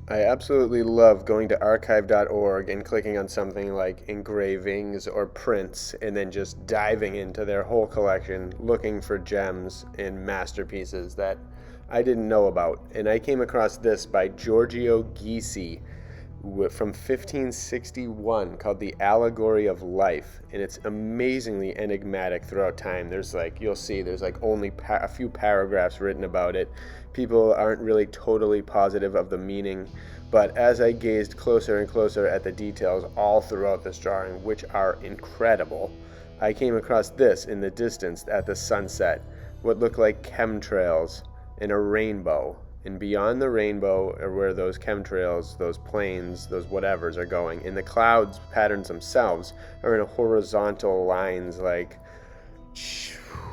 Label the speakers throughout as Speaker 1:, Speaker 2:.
Speaker 1: I absolutely love going to archive.org and clicking on something like engravings or prints and then just diving into their whole collection looking for gems and masterpieces that I didn't know about. And I came across this by Giorgio Ghisi from 1561 called The Allegory of Life, and it's amazingly enigmatic throughout time. You'll see there's like only a few paragraphs written about it. People aren't really totally positive of the meaning, but as I gazed closer and closer at the details all throughout this drawing, which are incredible, I came across this in the distance at the sunset, what looked like chemtrails in a rainbow. And beyond the rainbow are where those chemtrails, those planes, those whatevers are going. And the clouds patterns themselves are in a horizontal lines,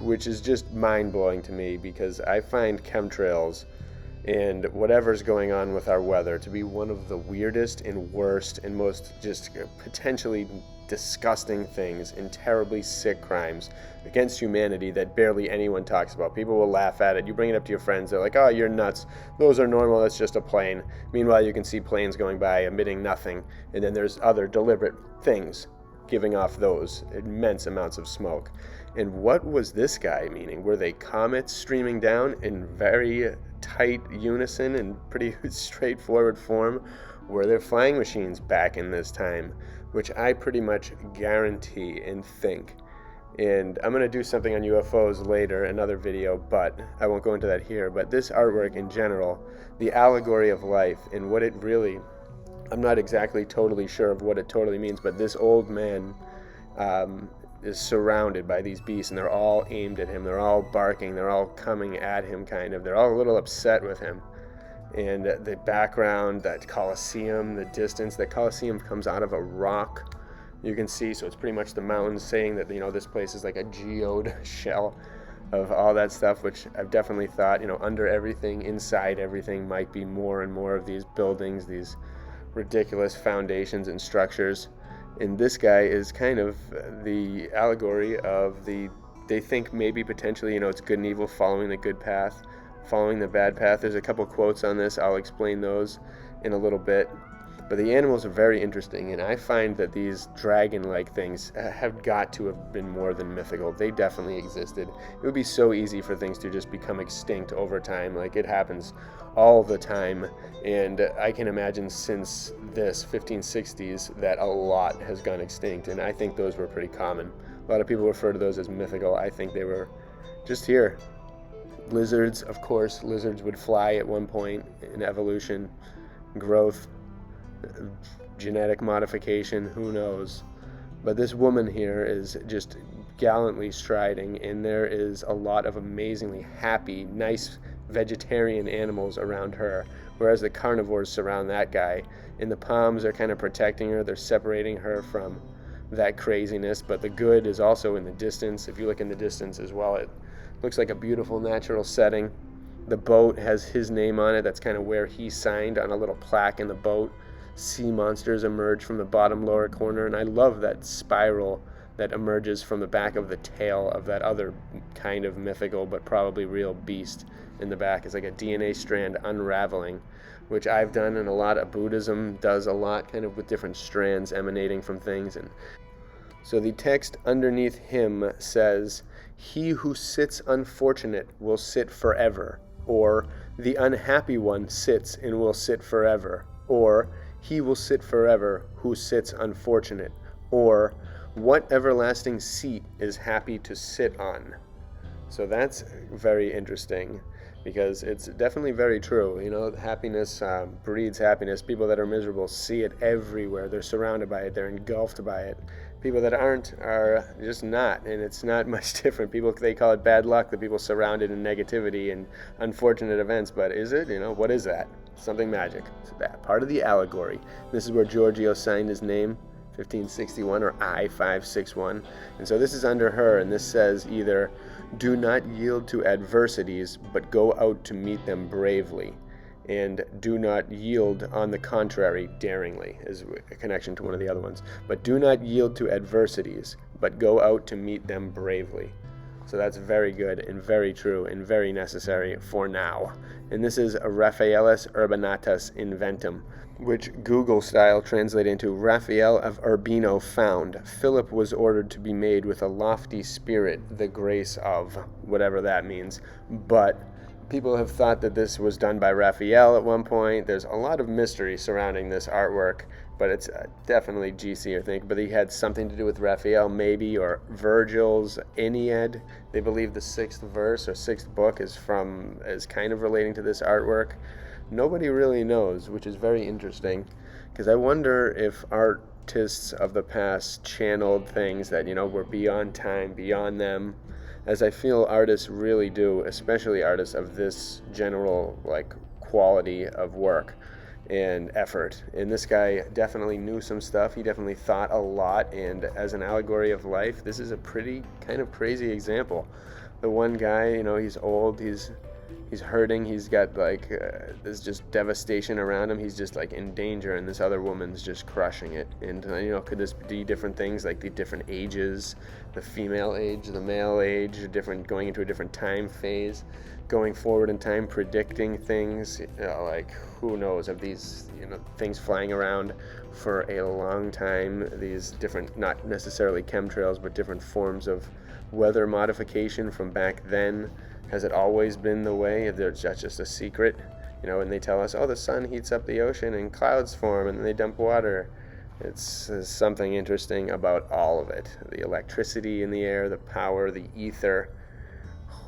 Speaker 1: which is just mind-blowing to me because I find chemtrails and whatever's going on with our weather to be one of the weirdest and worst and most just potentially disgusting things and terribly sick crimes against humanity that barely anyone talks about. People will laugh at it. You bring it up to your friends, they're like, oh, you're nuts. Those are normal. That's just a plane. Meanwhile, you can see planes going by emitting nothing. And then there's other deliberate things giving off those immense amounts of smoke. And what was this guy meaning? Were they comets streaming down in very tight unison and pretty straightforward form? Were there flying machines back in this time? Which I pretty much guarantee and think. And I'm going to do something on UFOs later, another video, but I won't go into that here. But this artwork in general, the allegory of life, and what it really, I'm not exactly totally sure of what it totally means, but this old man is surrounded by these beasts, and they're all aimed at him. They're all barking. They're all coming at him, kind of. They're all a little upset with him. And the background, that Colosseum, the distance, that Colosseum comes out of a rock, you can see. So it's pretty much the mountains saying that, this place is like a geode shell of all that stuff, which I've definitely thought, under everything, inside everything might be more and more of these buildings, these ridiculous foundations and structures. And this guy is kind of the allegory of they think maybe potentially, it's good and evil following the good path, following the bad path. There's a couple quotes on this. I'll explain those in a little bit. But the animals are very interesting, and I find that these dragon-like things have got to have been more than mythical. They definitely existed. It would be so easy for things to just become extinct over time. Like, it happens all the time, and I can imagine since this 1560s that a lot has gone extinct, and I think those were pretty common. A lot of people refer to those as mythical. I think they were just here. Lizards, of course. Lizards would fly at one point in evolution, growth, genetic modification, who knows. But this woman here is just gallantly striding, and there is a lot of amazingly happy, nice vegetarian animals around her, whereas the carnivores surround that guy. And the palms are kind of protecting her. They're separating her from that craziness, but the good is also in the distance. If you look in the distance as well, it looks like a beautiful natural setting. The boat has his name on it. That's kind of where he signed on a little plaque in the boat. Sea monsters emerge from the bottom lower corner, and I love that spiral that emerges from the back of the tail of that other kind of mythical but probably real beast in the back. It's like a DNA strand unraveling, which I've done, and a lot of Buddhism does a lot, kind of with different strands emanating from things. And so the text underneath him says, "He who sits unfortunate will sit forever," or "The unhappy one sits and will sit forever," or "He will sit forever who sits unfortunate," or "What everlasting seat is happy to sit on?" So that's very interesting, because it's definitely very true. Happiness breeds happiness. People that are miserable see it everywhere. They're surrounded by it. They're engulfed by it. People that aren't are just not, and it's not much different. People, they call it bad luck, the people surrounded in negativity and unfortunate events, but is it? What is that? Something magic. So that part of the allegory. This is where Giorgio signed his name, 1561 or I-561. And so this is under her, and this says either, "Do not yield to adversities, but go out to meet them bravely," and "Do not yield, on the contrary, daringly," is a connection to one of the other ones. But "Do not yield to adversities, but go out to meet them bravely." So that's very good and very true and very necessary for now. And this is Raphaelis Urbanatus Inventum, which Google style translate into Raphael of Urbino found. Philip was ordered to be made with a lofty spirit, the grace of, whatever that means. But people have thought that this was done by Raphael at one point. There's a lot of mystery surrounding this artwork, but it's definitely GC, I think. But he had something to do with Raphael, maybe, or Virgil's Aeneid. They believe the 6th verse or 6th book is kind of relating to this artwork. Nobody really knows, which is very interesting, because I wonder if artists of the past channeled things that, were beyond time, beyond them, as I feel artists really do, especially artists of this general, quality of work and effort. And this guy definitely knew some stuff. He definitely thought a lot, and as an allegory of life, this is a pretty kind of crazy example. The one guy, he's old, he's hurting, he's got there's just devastation around him, he's just in danger, and this other woman's just crushing it. And could this be different things, like the different ages, the female age, the male age, going into a different time phase, going forward in time, predicting things, who knows, of these things flying around for a long time, these different, not necessarily chemtrails, but different forms of weather modification from back then. Has it always been the way? That's just a secret? When they tell us, the sun heats up the ocean and clouds form and then they dump water. There's something interesting about all of it. The electricity in the air, the power, the ether.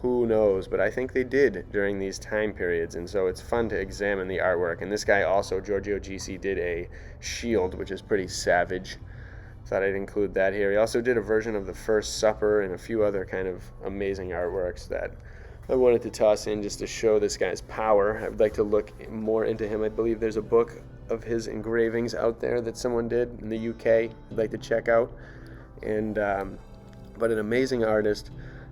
Speaker 1: Who knows? But I think they did during these time periods, and so it's fun to examine the artwork. And this guy also, Giorgio GC, did a shield, which is pretty savage. Thought I'd include that here. He also did a version of the First Supper and a few other kind of amazing artworks that I wanted to toss in just to show this guy's power. I would like to look more into him. I believe there's a book of his engravings out there that someone did in the UK I'd like to check out. And but an amazing artist,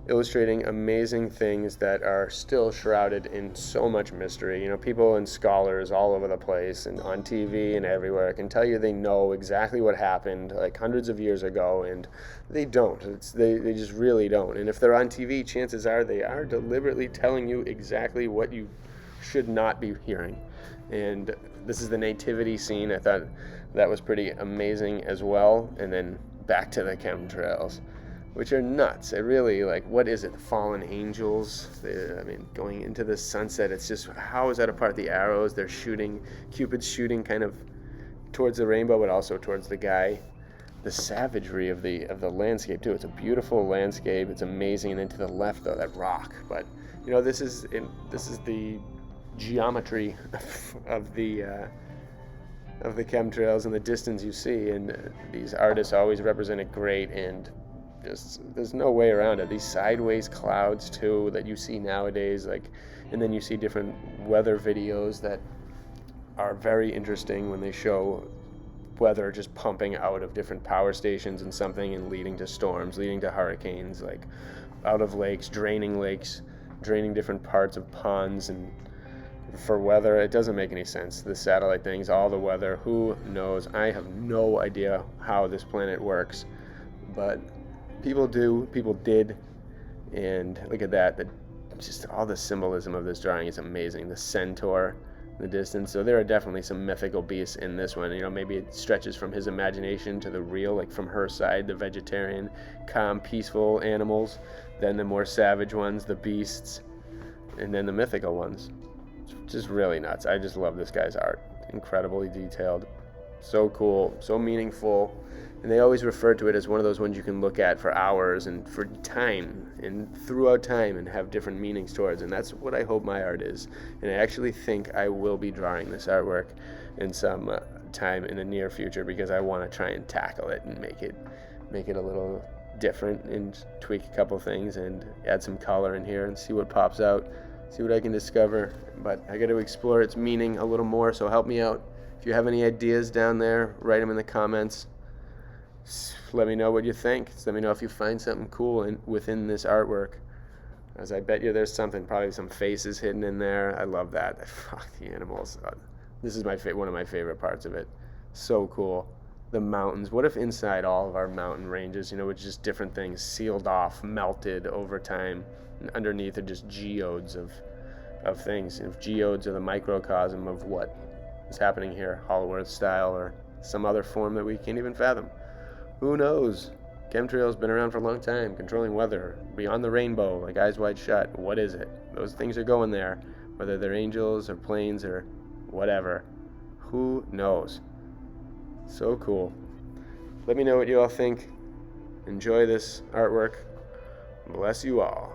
Speaker 1: illustrating amazing things that are still shrouded in so much mystery. People and scholars all over the place and on TV and everywhere can tell you they know exactly what happened hundreds of years ago, and they don't. They just really don't. And if they're on TV, chances are they are deliberately telling you exactly what you should not be hearing. And this is the nativity scene. I thought that was pretty amazing as well. And then back to the chemtrails, which are nuts. It really, what is it? The fallen angels? Going into the sunset, it's just, how is that a part of the arrows? They're shooting, Cupid's shooting kind of towards the rainbow, but also towards the guy. The savagery of the landscape, too. It's a beautiful landscape. It's amazing. And then to the left, though, that rock. But, this is the geometry of the chemtrails and the distance you see. And these artists always represent it great, and there's no way around it. These sideways clouds too that you see nowadays, and then you see different weather videos that are very interesting when they show weather just pumping out of different power stations and something and leading to storms, leading to hurricanes, out of lakes, draining different parts of ponds. And for weather, it doesn't make any sense. The satellite things, all the weather, who knows? I have no idea how this planet works, but people did, and look at that. Just all the symbolism of this drawing is amazing. The centaur in the distance. So there are definitely some mythical beasts in this one. Maybe it stretches from his imagination to the real, from her side, the vegetarian, calm, peaceful animals, then the more savage ones, the beasts, and then the mythical ones. It's just really nuts. I just love this guy's art. Incredibly detailed. So cool, so meaningful. And they always refer to it as one of those ones you can look at for hours and for time and throughout time and have different meanings towards. And that's what I hope my art is. And I actually think I will be drawing this artwork in some time in the near future, because I want to try and tackle it and make it a little different and tweak a couple things and add some color in here and see what pops out, see what I can discover. But I got to explore its meaning a little more, so help me out. If you have any ideas down there, write them in the comments. Let me know what you think. Just let me know if you find something cool within this artwork, as I bet you there's something, probably some faces hidden in there. I love that. Fuck the animals. This is one of my favorite parts of it. So cool. the mountains? What if inside all of our mountain ranges, with just different things sealed off, melted over time, and underneath are just geodes of things. If geodes are the microcosm of what is happening here, Hollow Earth style, or some other form that we can't even fathom. Who knows? Chemtrails been around for a long time, controlling weather, beyond the rainbow, like Eyes Wide Shut. What is it? Those things are going there, whether they're angels or planes or whatever. Who knows? So cool. Let me know what you all think. Enjoy this artwork. Bless you all.